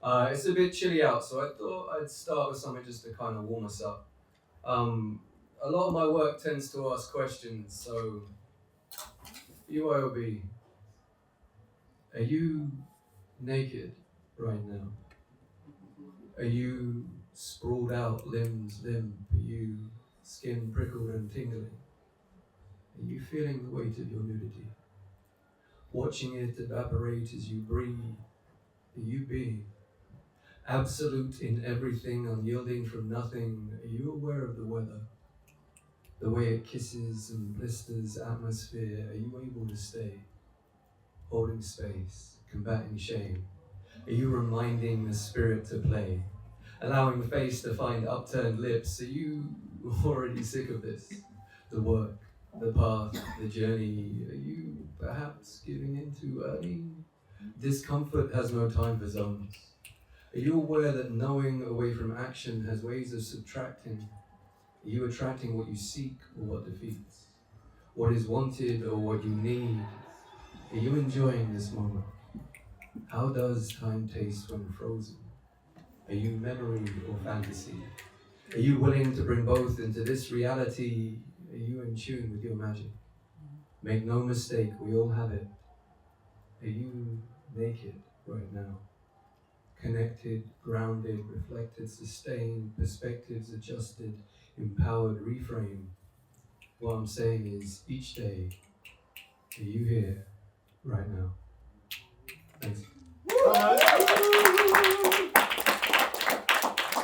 It's a bit chilly out, so I thought I'd start with something just to kind of warm us up. A lot of my work tends to ask questions, so BYOB, are you naked right now? Are you sprawled out, limbs limp? Are you skin prickled and tingling? Are you feeling the weight of your nudity? Watching it evaporate as you breathe? Are you being absolute in everything, unyielding from nothing? Are you aware of the weather? The way it kisses and blisters atmosphere? Are you able to stay? Holding space, combating shame? Are you reminding the spirit to play? Allowing face to find upturned lips? Are you already sick of this? The work, the path, the journey? Are you perhaps giving in too early? Discomfort has no time for zones. Are you aware that knowing away from action has ways of subtracting? Are you attracting what you seek or what defeats? What is wanted or what you need? Are you enjoying this moment? How does time taste when frozen? Are you memory or fantasy? Are you willing to bring both into this reality? Are you in tune with your magic? Make no mistake, we all have it. Are you naked right now? Connected, grounded, reflected, sustained, perspectives adjusted, empowered, reframe. What I'm saying is, each day, are you here right now? Thanks.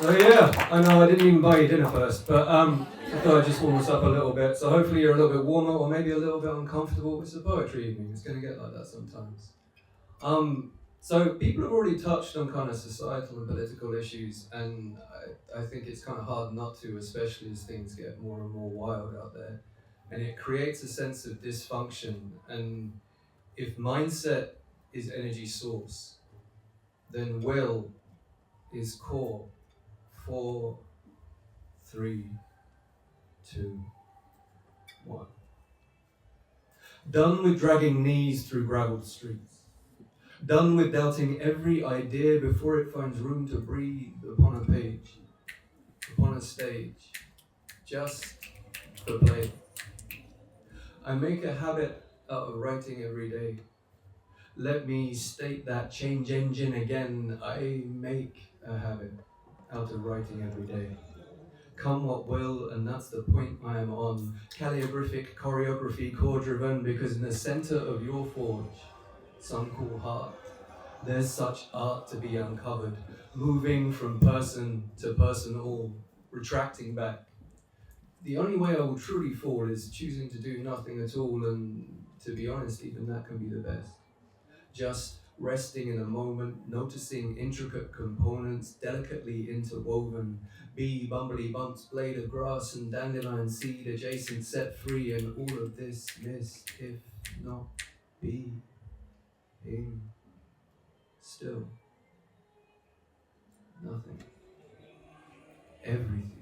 So yeah, I know I didn't even buy you dinner first, but I thought I'd just warm us up a little bit. So hopefully you're a little bit warmer or maybe a little bit uncomfortable. It's a poetry evening. It's going to get like that sometimes. So people have already touched on kind of societal and political issues, and I think it's kind of hard not to, especially as things get more and more wild out there. And it creates a sense of dysfunction. And if mindset is energy source, then will is core. 4, 3, 2, 1. Done with dragging knees through gravelled streets. Done with doubting every idea before it finds room to breathe upon a page, upon a stage, just for play. I make a habit out of writing every day. Let me state that change engine again. I make a habit out of writing every day. Come what will, and that's the point I am on. Calligraphic choreography, core driven, because in the center of your forge, some call heart, there's such art to be uncovered, moving from person to personal, retracting back. The only way I will truly fall is choosing to do nothing at all, and to be honest, even that can be the best. Just resting in a moment, noticing intricate components delicately interwoven, bee, bumbly bumps, blade of grass and dandelion seed adjacent set free, and all of this missed, if not be in still. Nothing. Everything.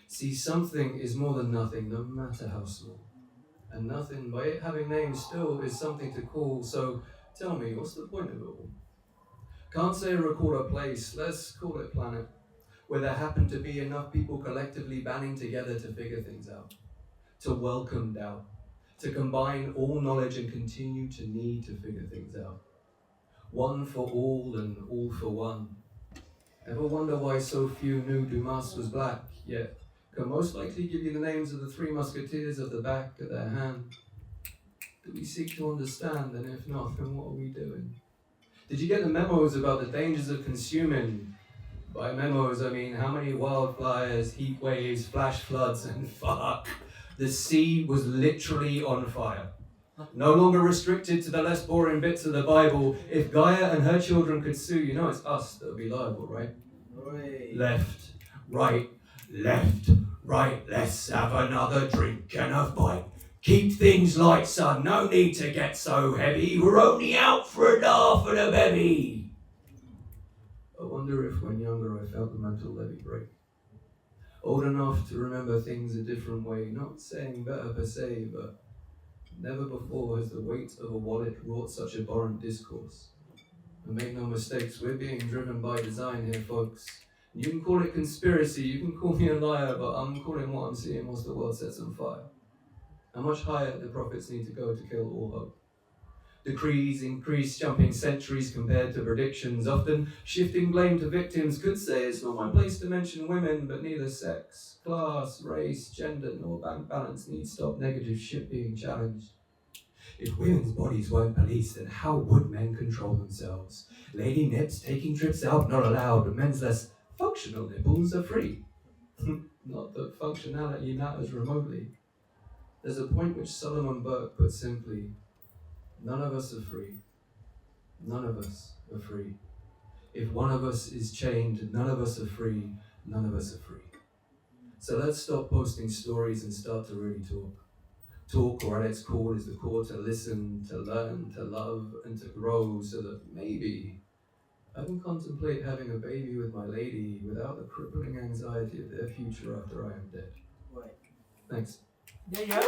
See, something is more than nothing, no matter how small. And nothing, by it having names still, is something to call, so tell me, what's the point of it all? Can't say record a place, let's call it planet, where there happen to be enough people collectively banding together to figure things out, to welcome doubt, to combine all knowledge and continue to need to figure things out. One for all and all for one. Ever wonder why so few knew Dumas was black, yet can most likely give you the names of the 3 musketeers at the back of their hand? Do we seek to understand, and if not, then what are we doing? Did you get the memos about the dangers of consuming? By memos, I mean how many wildfires, heat waves, flash floods, and fuck. The sea was literally on fire. No longer restricted to the less boring bits of the Bible. If Gaia and her children could sue, you know it's us that would be liable, right? Left, right, left, right. Let's have another drink and a bite. Keep things light, son. No need to get so heavy. We're only out for a laugh and a bevy. I wonder if when younger I felt the mental levy break. Old enough to remember things a different way. Not saying better per se, but never before has the weight of a wallet wrought such abhorrent discourse. And make no mistakes, we're being driven by design here, folks. You can call it conspiracy, you can call me a liar, but I'm calling what I'm seeing once the world sets on fire. How much higher the prophets need to go to kill all hope? Decrees increase, jumping centuries compared to predictions, often shifting blame to victims. Could say it's not my place to mention women, but neither sex, class, race, gender, nor bank balance need stop negative shit being challenged. If women's bodies weren't policed, then how would men control themselves? Lady nips taking trips out not allowed, but men's less functional nipples are free. Not that functionality matters remotely. There's a point which Solomon Burke put simply: none of us are free. None of us are free. If one of us is chained, none of us are free. None of us are free. So let's stop posting stories and start to really talk. Talk, or at its core, is the core to listen, to learn, to love, and to grow, so that maybe I can contemplate having a baby with my lady without the crippling anxiety of their future after I am dead. Right. Thanks. Yeah.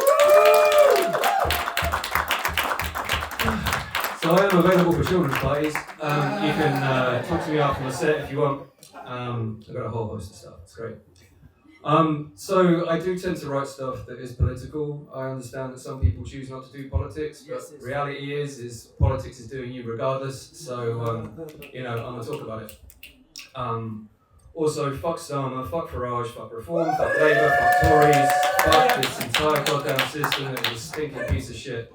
So I am available for children's parties. You can talk to me after the set if you want. I've got a whole host of stuff. It's great. So I do tend to write stuff that is political. I understand that some people choose not to do politics, but reality is politics is doing you regardless. So I'm gonna talk about it. Also, fuck Starmer, fuck Farage, fuck Reform, fuck Labour, fuck Tories, fuck this entire goddamn system. It's a stinking piece of shit.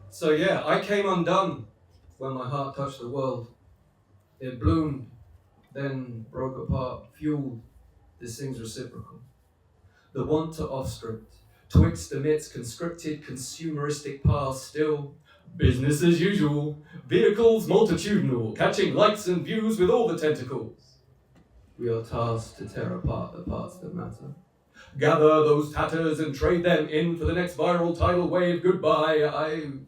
So yeah, I came undone when my heart touched the world. It bloomed, then broke apart, fueled. This thing's reciprocal. The want to off-script, twixt amidst conscripted consumeristic past, still business as usual, vehicles multitudinal, catching likes and views with all the tentacles. We are tasked to tear apart the parts that matter. Gather those tatters and trade them in for the next viral tidal wave. Goodbye. I've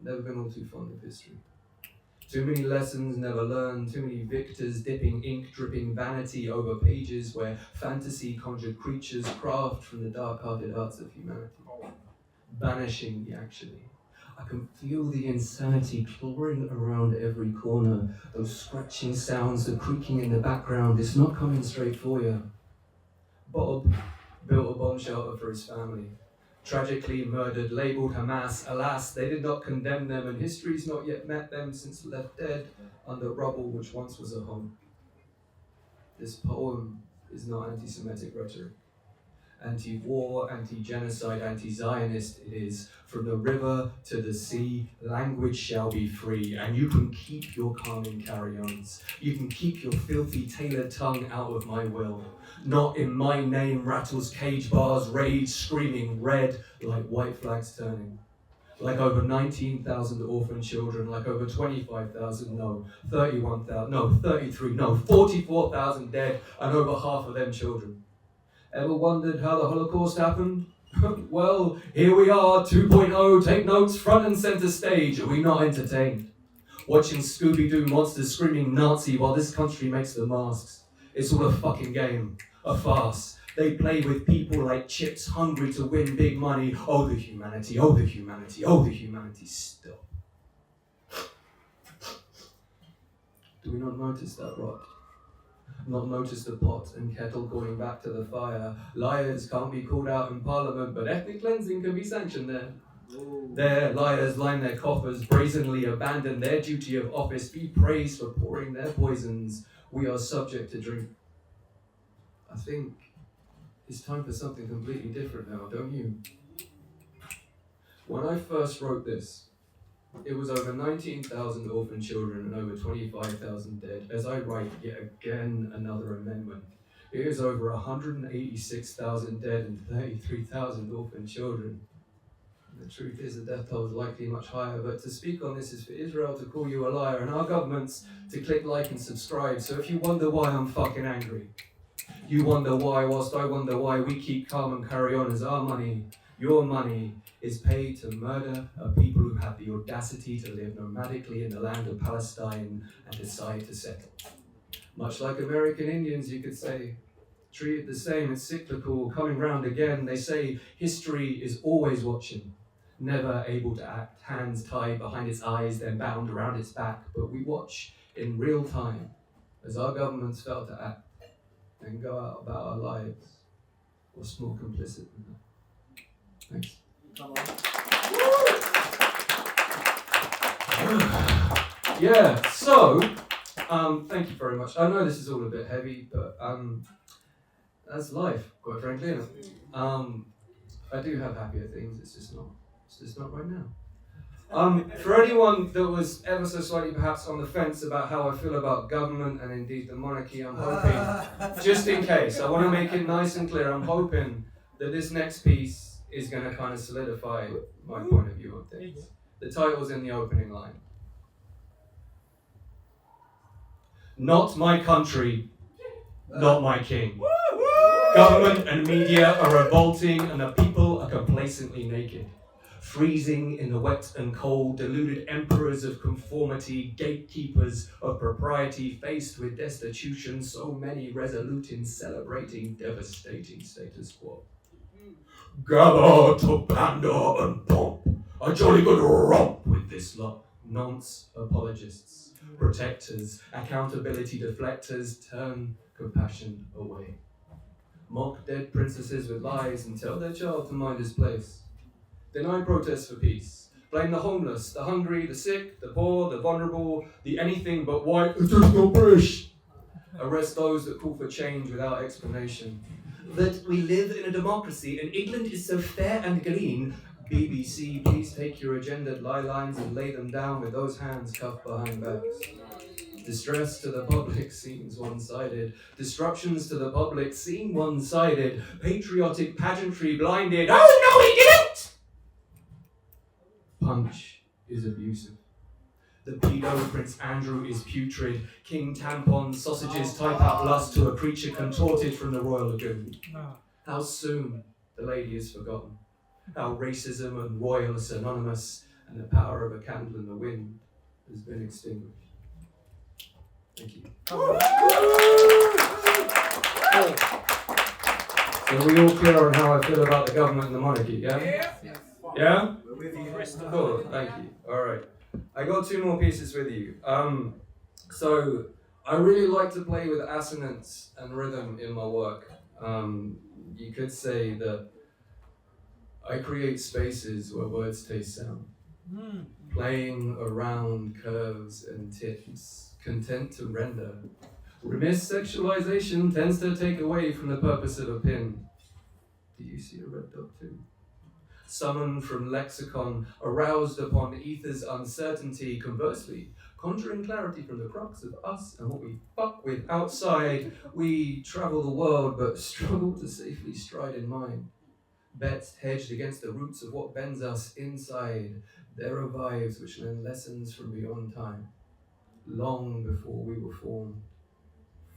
never been all too fond of history. Too many lessons never learned, too many victors dipping ink, dripping vanity over pages where fantasy conjured creatures craft from the dark-hearted arts of humanity. Banishing the actually. I can feel the insanity clawing around every corner, those scratching sounds, the creaking in the background. It's not coming straight for you. Bob built a bomb shelter for his family. Tragically murdered, labelled Hamas. Alas, they did not condemn them, and history's not yet met them since left dead under rubble which once was a home. This poem is not anti-Semitic rhetoric. Anti-war, anti-genocide, anti-Zionist it is. From the river to the sea, language shall be free, and you can keep your calming carry-ons. You can keep your filthy tailored tongue out of my will. Not in my name rattles cage bars, rage screaming red like white flags turning. Like over 19,000 orphan children, like over 25,000, no, 31,000, no, 33, no, 44,000 dead, and over half of them children. Ever wondered how the Holocaust happened? Well, here we are, 2.0, take notes, front and center stage. Are we not entertained? Watching Scooby-Doo monsters screaming Nazi while this country makes the masks. It's all a fucking game, a farce. They play with people like chips, hungry to win big money. Oh, the humanity, oh, the humanity, oh, the humanity. Stop. Do we not notice that rot? Not notice the pot and kettle going back to the fire. Liars can't be called out in Parliament, but ethnic cleansing can be sanctioned there. There, liars line their coffers, brazenly abandon their duty of office, be praised for pouring their poisons. We are subject to drink. I think it's time for something completely different now, don't you? When I first wrote this, it was over 19,000 orphan children and over 25,000 dead. As I write yet again another amendment, it is over 186,000 dead and 33,000 orphan children. The truth is the death toll is likely much higher, but to speak on this is for Israel to call you a liar and our governments to click like and subscribe. So if you wonder why I'm fucking angry, you wonder why, whilst I wonder why we keep calm and carry on as our money, your money, is paid to murder a people who have the audacity to live nomadically in the land of Palestine and decide to settle. Much like American Indians, you could say, treated the same, it's cyclical, coming round again. They say history is always watching. never able to act, hands tied behind its eyes, then bound around its back. But we watch in real time as our governments fail to act and go out about our lives. What's more complicit than that? Thanks. Come on. Yeah, so, thank you very much. I know this is all a bit heavy, but that's life, quite frankly, isn't it? I do have happier things, it's just not right now. For anyone that was ever so slightly perhaps on the fence about how I feel about government and indeed the monarchy, I'm hoping, just in case, I want to make it nice and clear, I'm hoping that this next piece is going to kind of solidify my point of view on things. The title's in the opening line. Not my country, not my king. Government and media are revolting and the people are complacently naked. Freezing in the wet and cold, deluded emperors of conformity, gatekeepers of propriety, faced with destitution, so many resolute in celebrating devastating status quo. Gather to banter and pomp, a jolly good romp with this lot. Nonce apologists, protectors, accountability deflectors, turn compassion away. Mock dead princesses with lies and tell their child to mind his place. Deny protests for peace. Blame the homeless, the hungry, the sick, the poor, the vulnerable, the anything but white, it's just no British. Arrest those that call for change without explanation. That we live in a democracy and England is so fair and green. BBC, please take your agendaed lie lines and lay them down with those hands cuffed behind backs. Distress to the public seems one-sided. Disruptions to the public seem one-sided. Patriotic pageantry blinded. Oh no, he didn't! Punch is abusive. The pedo Prince Andrew is putrid. King tampon sausages type out lust to a creature contorted from the royal lagoon. How soon the lady is forgotten. How racism and royal are synonymous, and the power of a candle in the wind has been extinguished. Thank you. So are we all clear on how I feel about the government and the monarchy, yeah? Yeah? Cool, thank you. Alright. I got two more pieces with you. So I really like to play with assonance and rhythm in my work. You could say that I create spaces where words taste sound. Playing around curves and tips, content to render. Remiss sexualization tends to take away from the purpose of a pin. Do you see a red dot too? Summoned from lexicon, aroused upon ether's uncertainty, conversely, conjuring clarity from the crux of us and what we fuck with outside. We travel the world but struggle to safely stride in mind. Bets hedged against the roots of what bends us inside. There are vibes which learn lessons from beyond time, long before we were formed,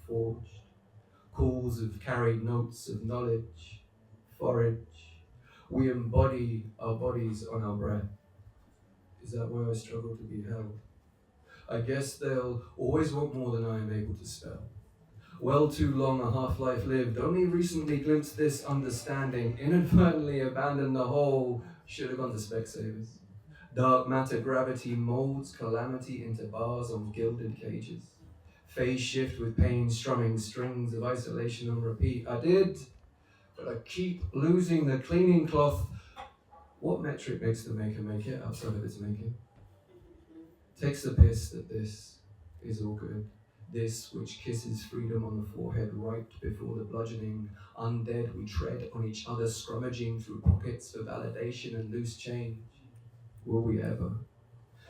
forged. Calls of carried notes of knowledge, forage. We embody our bodies on our breath. Is that where I struggle to be held? I guess they'll always want more than I am able to spell. Well too long a half-life lived, only recently glimpsed this understanding, inadvertently abandoned the whole, should have gone to Specsavers. Dark matter gravity molds calamity into bars on gilded cages. Phase shift with pain strumming strings of isolation on repeat. I did, but I keep losing the cleaning cloth. What metric makes the maker make it outside of its making? Takes the piss that this is all good. This which kisses freedom on the forehead right before the bludgeoning. Undead we tread on each other, scrummaging through pockets for validation and loose change. Will we ever?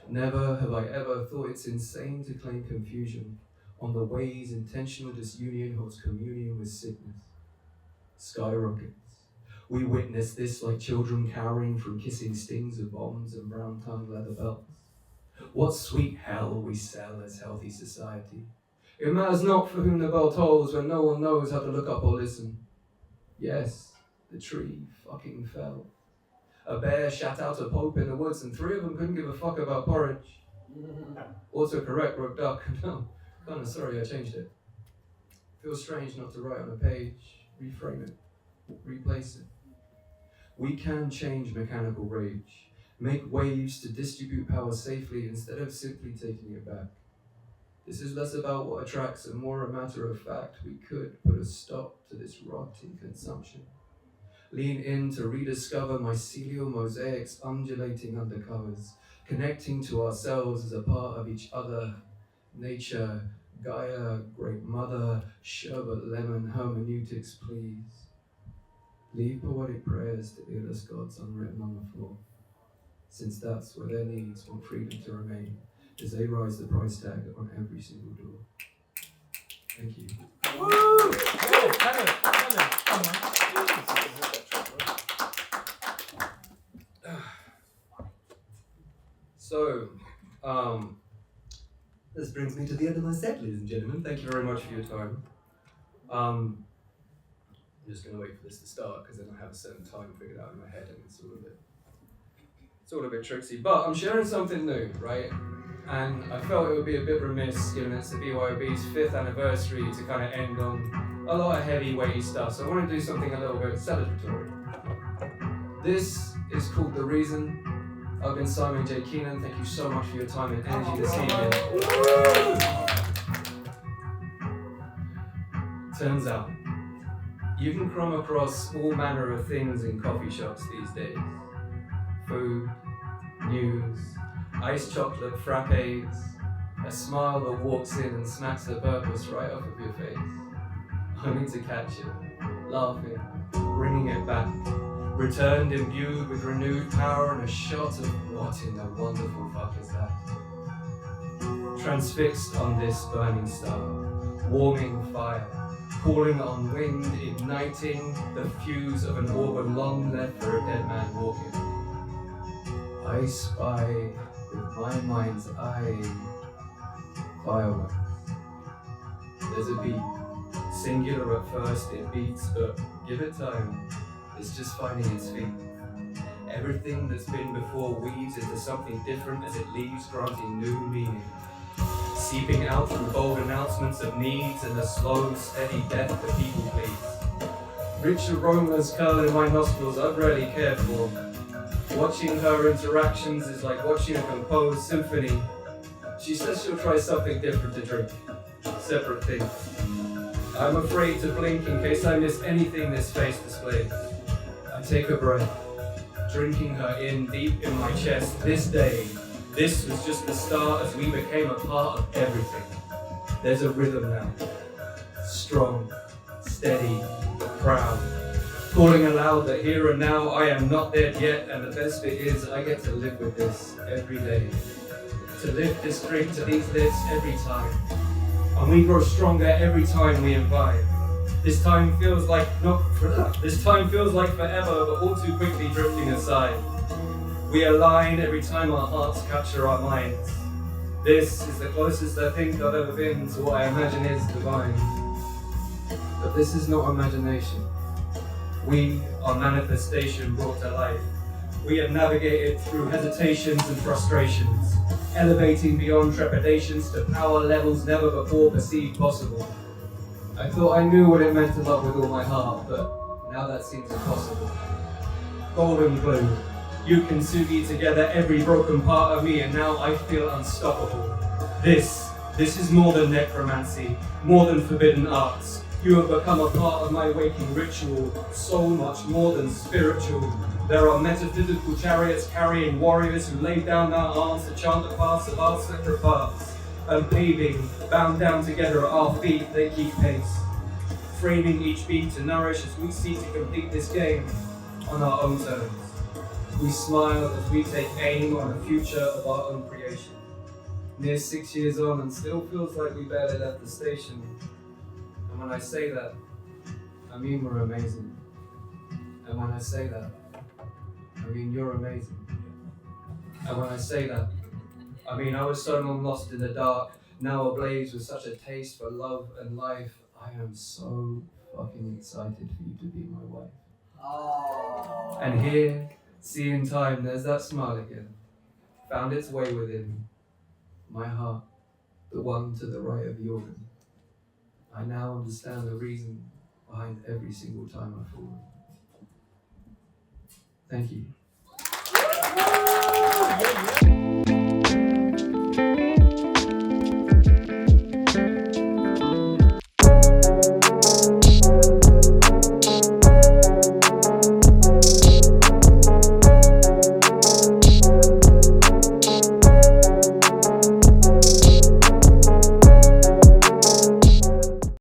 Never have I ever thought it's insane to claim confusion on the ways intentional disunion holds communion with sickness. Skyrockets. We witness this like children cowering from kissing stings of bombs and brown-tongued leather belts. What sweet hell we sell as healthy society. It matters not for whom the bell tolls when no one knows how to look up or listen. Yes, the tree fucking fell. A bear shat out a pope in the woods and three of them couldn't give a fuck about porridge. Autocorrect wrote duck. No, kinda sorry I changed it. Feels strange not to write on a page, reframe it, replace it. We can change mechanical rage, make waves to distribute power safely instead of simply taking it back. This is less about what attracts and more a matter of fact. We could put a stop to this rotting consumption. Lean in to rediscover mycelial mosaics undulating undercovers, connecting to ourselves as a part of each other. Nature, Gaia, Great Mother, sherbet, lemon, hermeneutics, please. Leave poetic prayers to earless gods unwritten on the floor, since that's where their needs want freedom to remain, as they rise the price tag on every single door. Thank you. Woo! Come So, this brings me to the end of my set, ladies and gentlemen. Thank you very much for your time. I'm just going to wait for this to start because then I have a certain time figured out in my head and it's all a bit tricksy. But I'm sharing something new, right? And I felt it would be a bit remiss, given it's the BYOB's 5th anniversary, to kind of end on a lot of heavy, weighty stuff. So I want to do something a little bit celebratory. This is called The Reason. I've been Simon J. Keenan. Thank you so much for your time and energy this evening. Turns out, you can come across all manner of things in coffee shops these days. Food, news, iced chocolate frappes, a smile that walks in and smacks the purpose right off of your face, only to catch it, laughing, bringing it back, returned imbued with renewed power and a shot of what in the wonderful fuck is that? Transfixed on this burning star, warming fire, calling on wind, igniting the fuse of an organ long left for a dead man walking. I spy with my mind's eye fireworks. There's a beat, singular at first it beats, but give it time, it's just finding its feet. Everything that's been before weaves into something different as it leaves, granting new meaning. Seeping out through bold announcements of needs and a slow, steady death to people please. Rich aromas curl in my nostrils I've rarely cared for. Watching her interactions is like watching a composed symphony. She says she'll try something different to drink, separate things. I'm afraid to blink in case I miss anything this face displays. I take a breath, drinking her in deep in my chest. This day, this was just the start as we became a part of everything. There's a rhythm now, strong, steady, proud. Calling aloud that here and now I am not dead yet, and the best bit is I get to live with this every day. To lift this drink to these lips every time. And we grow stronger every time we imbibe. This time feels like forever, but all too quickly drifting aside. We align every time our hearts capture our minds. This is the closest I think I've ever been to what I imagine is divine. But this is not imagination. We are manifestation brought to life. We have navigated through hesitations and frustrations, elevating beyond trepidations to power levels never before perceived possible. I thought I knew what it meant to love with all my heart, but now that seems impossible. Golden glue, you kintsugi together every broken part of me, and now I feel unstoppable. This is more than necromancy, more than forbidden arts. You have become a part of my waking ritual, so much more than spiritual. There are metaphysical chariots carrying warriors who lay down their arms to chant the paths of our separate paths. And paving, bound down together at our feet, they keep pace. Framing each beat to nourish as we seek to complete this game on our own terms. We smile as we take aim on the future of our own creation. Near 6 years on and still feels like we barely left the station. And when I say that, I mean we're amazing. And when I say that, I mean you're amazing. And when I say that, I mean I was so long lost in the dark, now ablaze with such a taste for love and life. I am so fucking excited for you to be my wife. Oh. And here, seeing time, there's that smile again. Found its way within my heart, the one to the right of the organ. I now understand the reason behind every single time I fall. Thank you. yeah, yeah.